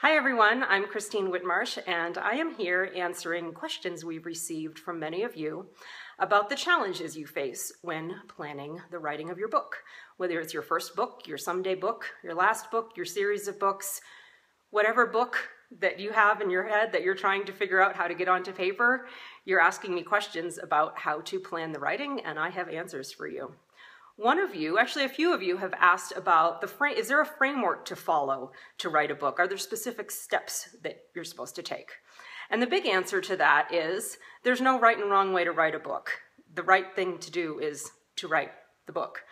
Hi everyone, I'm Christine Whitmarsh and I am here answering questions we've received from many of you about the challenges you face when planning the writing of your book. Whether it's your first book, your someday book, your last book, your series of books, whatever book that you have in your head that you're trying to figure out how to get onto paper, you're asking me questions about how to plan the writing, and I have answers for you. One of you, actually a few of you, have asked about is there a framework to follow to write a book? Are there specific steps that you're supposed to take? And the big answer to that is there's no right and wrong way to write a book. The right thing to do is to write the book.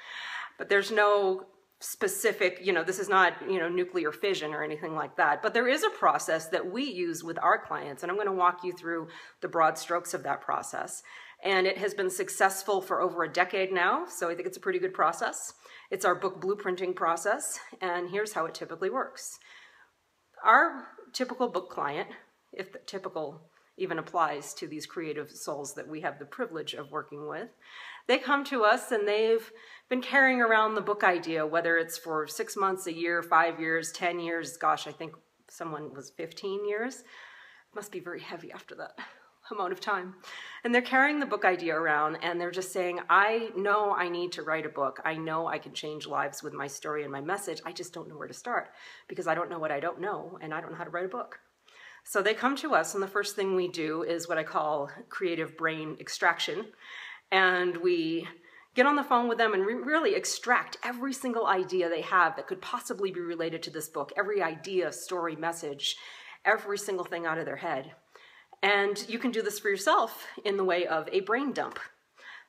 But there's no specific, this is not, nuclear fission or anything like that. But there is a process that we use with our clients, and I'm going to walk you through the broad strokes of that process. And it has been successful for over a decade now, so I think it's a pretty good process. It's our book blueprinting process, and here's how it typically works. Our typical book client, if the typical even applies to these creative souls that we have the privilege of working with, they come to us and they've been carrying around the book idea, whether it's for 6 months, a year, 5 years, 10 years, gosh, I think someone was 15 years. It must be very heavy after that amount of time. And they're carrying the book idea around and they're just saying, I know I need to write a book. I know I can change lives with my story and my message. I just don't know where to start because I don't know what I don't know and I don't know how to write a book. So they come to us and the first thing we do is what I call creative brain extraction. And we get on the phone with them and really extract every single idea they have that could possibly be related to this book, every idea, story, message, every single thing out of their head. And you can do this for yourself in the way of a brain dump.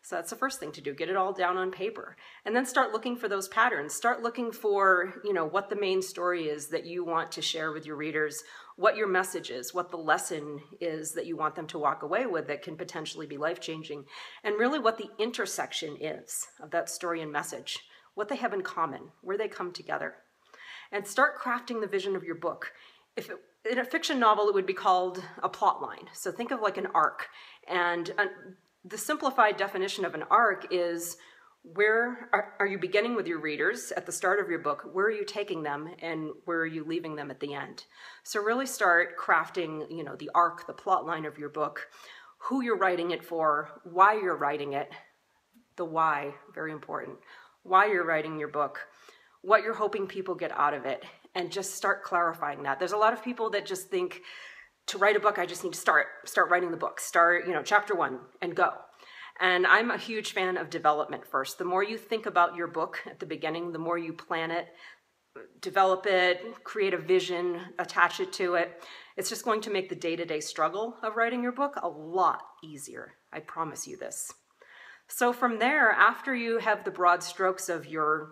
So that's the first thing to do, get it all down on paper. And then start looking for those patterns. Start looking for, what the main story is that you want to share with your readers, what your message is, what the lesson is that you want them to walk away with that can potentially be life-changing, and really what the intersection is of that story and message, what they have in common, where they come together. And start crafting the vision of your book. In a fiction novel, it would be called a plot line. So think of like an arc. And the simplified definition of an arc is where are you beginning with your readers at the start of your book, where are you taking them, and where are you leaving them at the end? So really start crafting, the arc, the plot line of your book, who you're writing it for, why you're writing it, the why, very important, why you're writing your book, what you're hoping people get out of it, and just start clarifying that. There's a lot of people that just think, to write a book, I just need to start writing the book, chapter 1 and go. And I'm a huge fan of development first. The more you think about your book at the beginning, the more you plan it, develop it, create a vision, attach it to it, it's just going to make the day-to-day struggle of writing your book a lot easier. I promise you this. So from there, after you have the broad strokes of your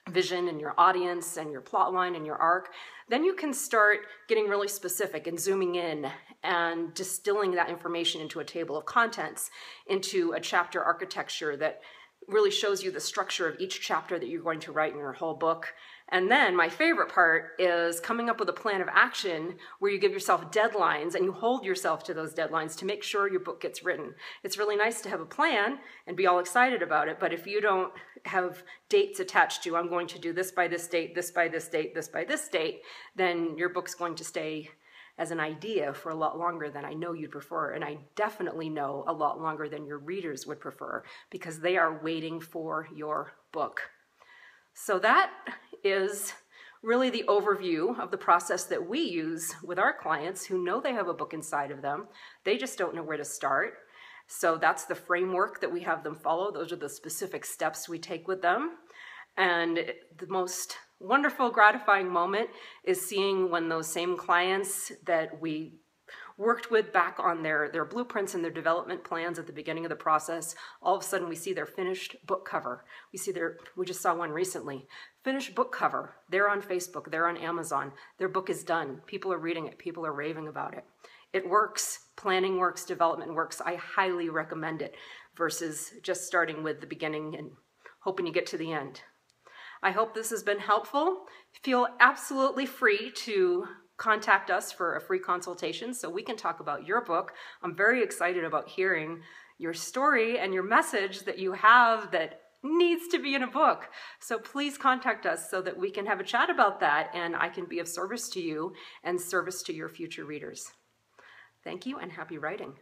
vision and your audience and your plot line and your arc, then you can start getting really specific and zooming in and distilling that information into a table of contents, into a chapter architecture that really shows you the structure of each chapter that you're going to write in your whole book. And then my favorite part is coming up with a plan of action where you give yourself deadlines and you hold yourself to those deadlines to make sure your book gets written. It's really nice to have a plan and be all excited about it, but if you don't have dates attached to, I'm going to do this by this date, this by this date, this by this date, then your book's going to stay as an idea for a lot longer than I know you'd prefer, and I definitely know a lot longer than your readers would prefer because they are waiting for your book. So that is really the overview of the process that we use with our clients who know they have a book inside of them. They just don't know where to start. So that's the framework that we have them follow. Those are the specific steps we take with them. And the most wonderful, gratifying moment is seeing when those same clients that we worked with back on their blueprints and their development plans at the beginning of the process, all of a sudden we see their finished book cover. We just saw one recently, finished book cover. They're on Facebook, they're on Amazon. Their book is done. People are reading it. People are raving about it. It works. Planning works. Development works. I highly recommend it versus just starting with the beginning and hoping you get to the end. I hope this has been helpful. Feel absolutely free to contact us for a free consultation so we can talk about your book. I'm very excited about hearing your story and your message that you have that needs to be in a book. So please contact us so that we can have a chat about that and I can be of service to you and service to your future readers. Thank you and happy writing.